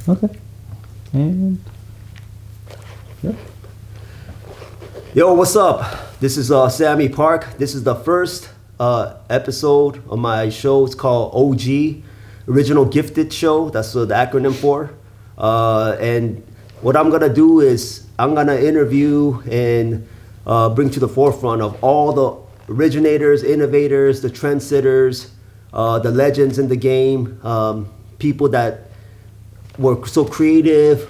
Okay. And yeah. Yo, what's up? This is Sammy Park. This is the first episode of my show. It's called OG, Original Gifted Show. That's the acronym for. And what I'm gonna do is I'm gonna interview and bring to the forefront of all the originators, innovators, the trendsetters, the legends in the game, people that were so creative.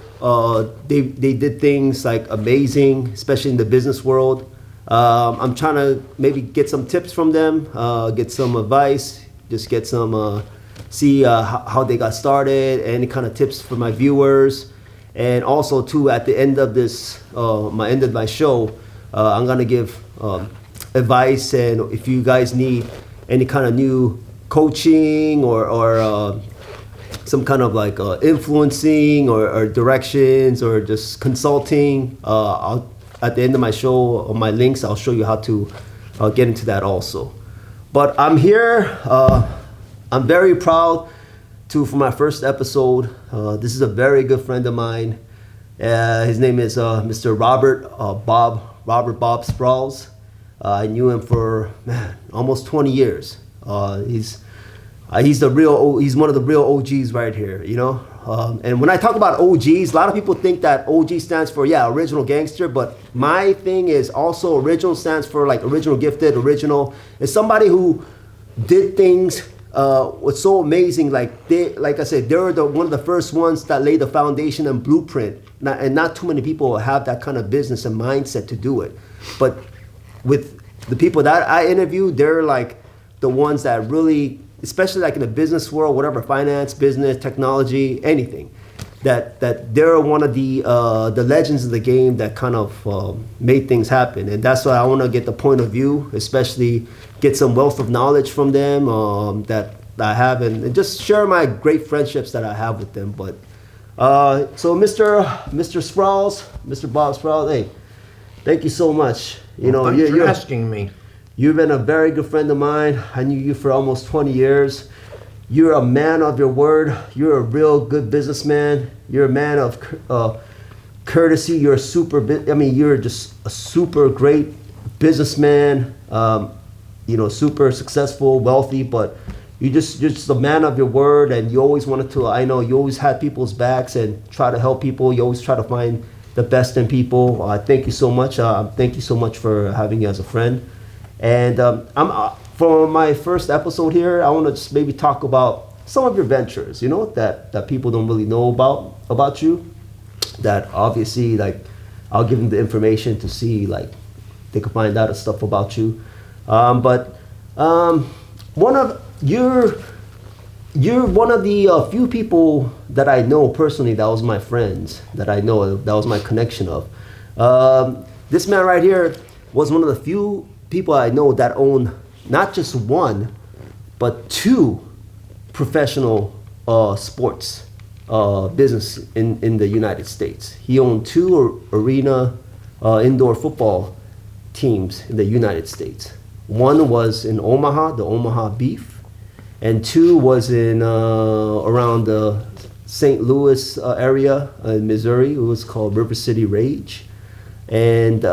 They did things like amazing, especially in the business world. I'm trying to maybe get some tips from them, get some advice, just get some, see how they got started, any kind of tips for my viewers. And also too, at the end of this, end of my show, I'm gonna give advice, and if you guys need any kind of new coaching or some kind of like influencing or directions or just consulting, at the end of my show, on my links, I'll show you how to get into that also. But I'm here. I'm very proud for my first episode. This is a very good friend of mine. His name is Mr. Robert Bob Sprouse. I knew him for almost 20 years. He's one of the real OGs right here, you know. And when I talk about OGs, a lot of people think that OG stands for original gangster, but my thing is also original stands for like original gifted, original. It's somebody who did things was so amazing. Like I said, they were one of the first ones that laid the foundation and blueprint. And not too many people have that kind of business and mindset to do it. But with the people that I interviewed, they're like the ones that really, especially like in the business world, whatever, finance, business, technology, anything, that they're one of the legends of the game that kind of made things happen. And that's why I want to get the point of view, especially get some wealth of knowledge from them that I have, and just share my great friendships that I have with them. But so Mr. Sprouse, Mr. Bob Sprouse, hey, thank you so much. Thanks for asking me. You've been a very good friend of mine. I knew you for almost 20 years. You're a man of your word. You're a real good businessman. You're a man of courtesy. You're you're just a super great businessman. Super successful, wealthy, but you're just a man of your word, and you always wanted to. I know you always had people's backs and try to help people. You always try to find the best in people. Thank you so much. Thank you so much for having you as a friend. And for my first episode here, I want to just maybe talk about some of your ventures, that people don't really know about you. That obviously, like, I'll give them the information to see, like, they can find out stuff about you. You're one of the few people that I know personally that was my friends, that I know that was my connection of. This man right here was one of the few people I know that own not just one, but two professional sports business in the United States. He owned two arena indoor football teams in the United States. One was in Omaha, the Omaha Beef, and two was in around the St. Louis area in Missouri. It was called River City Rage, and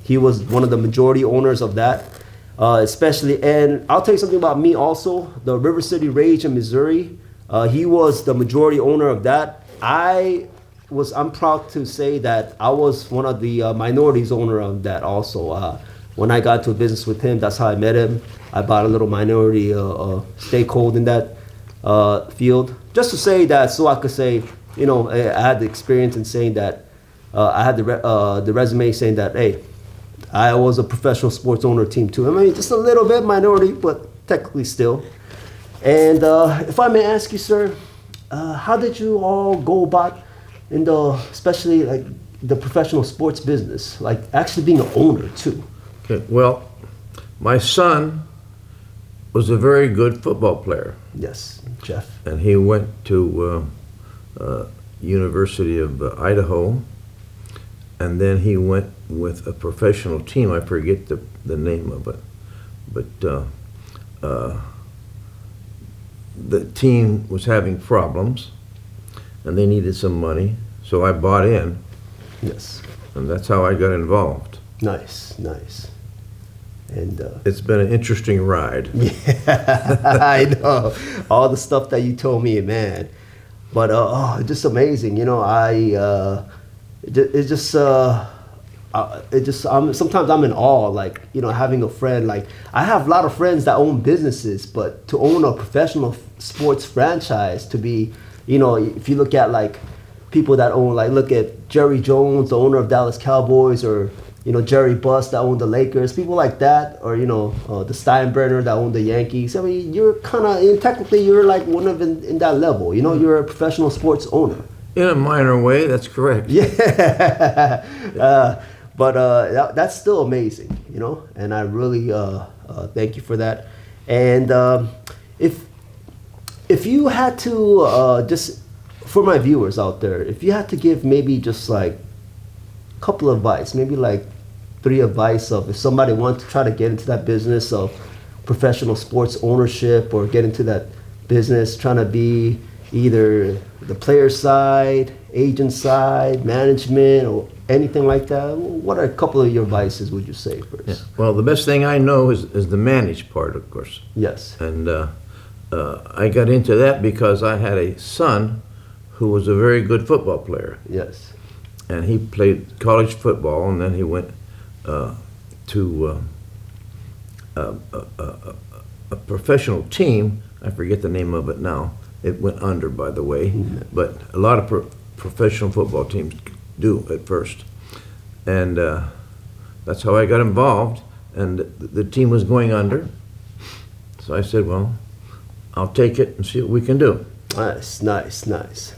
he was one of the majority owners of that, especially. And I'll tell you something about me also. The River City Rage in Missouri, he was the majority owner of that. I'm proud to say that I was one of the minorities owner of that also. When I got to business with him, that's how I met him. I bought a little minority stakehold in that field. Just to say that, so I could say, I had the experience in saying that, I had the resume saying that, hey, I was a professional sports owner team too. I mean, just a little bit minority, but technically still. And if I may ask you, sir, how did you all go about especially like the professional sports business, like actually being an owner too? Okay, well, my son was a very good football player. Yes, Jeff. And he went to University of Idaho, and then he went with a professional team. I forget the name of it, but the team was having problems, and they needed some money, so I bought in, Yes. and that's how I got involved. Nice, nice. And It's been an interesting ride. yeah, I know all the stuff that you told me, man. But just amazing. You know, sometimes I'm in awe. Like, you know, having a friend. Like, I have a lot of friends that own businesses, but to own a professional sports franchise, to be, you know, if you look at like people that own, like, look at Jerry Jones, the owner of Dallas Cowboys, or you know, Jerry Buss that owned the Lakers, people like that, or you know, the Steinbrenner that owned the Yankees. I mean, you're kind of, technically, you're like one of in that level. You know, you're a professional sports owner. In a minor way, that's correct. Yeah, but that's still amazing, you know. And I really thank you for that. And if you had to just for my viewers out there, if you had to give maybe just like a couple of advice, maybe like 3 advice of if somebody wants to try to get into that business of professional sports ownership or get into that business, trying to be either the player side, agent side, management, or anything like that, what are a couple of your advices would you say first? Yeah. Well, the best thing I know is the managed part, of course. Yes. And I got into that because I had a son who was a very good football player. Yes. And he played college football, and then he went to a professional team. I forget the name of it now. It went under, by the way, but a lot of professional football teams do at first. And that's how I got involved, and the team was going under. So I said, well, I'll take it and see what we can do. Nice, nice, nice.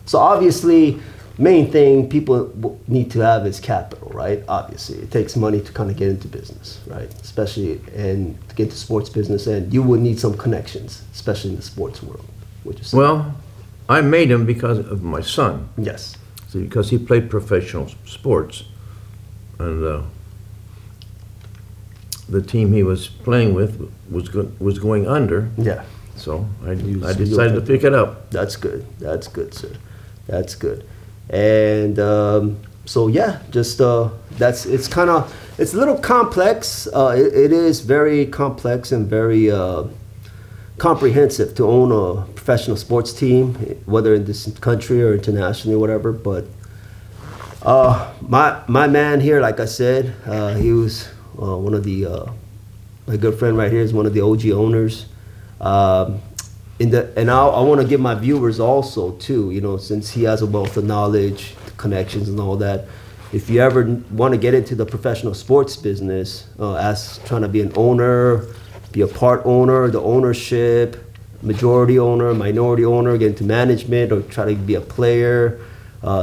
So obviously, main thing people need to have is capital, right? Obviously, it takes money to kind of get into business, right? Especially and to get into sports business, and you would need some connections, especially in the sports world. Would you say? Well, I made him because of my son. Yes. See, because he played professional sports, and the team he was playing with was going under. Yeah. So I decided to pick it up. That's good. That's good, sir. That's good. And so yeah, just it's a little complex. It is very complex and very comprehensive to own a professional sports team, whether in this country or internationally, whatever. But my man here, like I said, he was one of the my good friend right here is one of the OG owners. And I want to give my viewers also too, you know, since he has a wealth of knowledge, connections, and all that. If you ever want to get into the professional sports business, as trying to be an owner, be a part owner, the ownership, majority owner, minority owner, get into management, or try to be a player,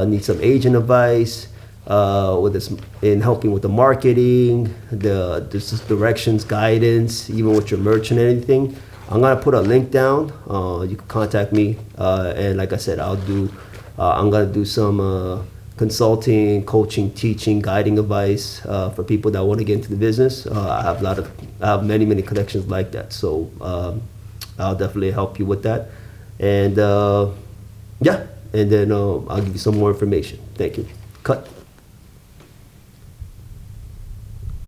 need some agent advice, with this in helping with the marketing, the directions, guidance, even with your merch and anything. I'm gonna put a link down. You can contact me, and like I said, I'm gonna do some consulting, coaching, teaching, guiding advice for people that want to get into the business. I have many connections like that, so I'll definitely help you with that. And yeah, and then I'll give you some more information. Thank you. Cut.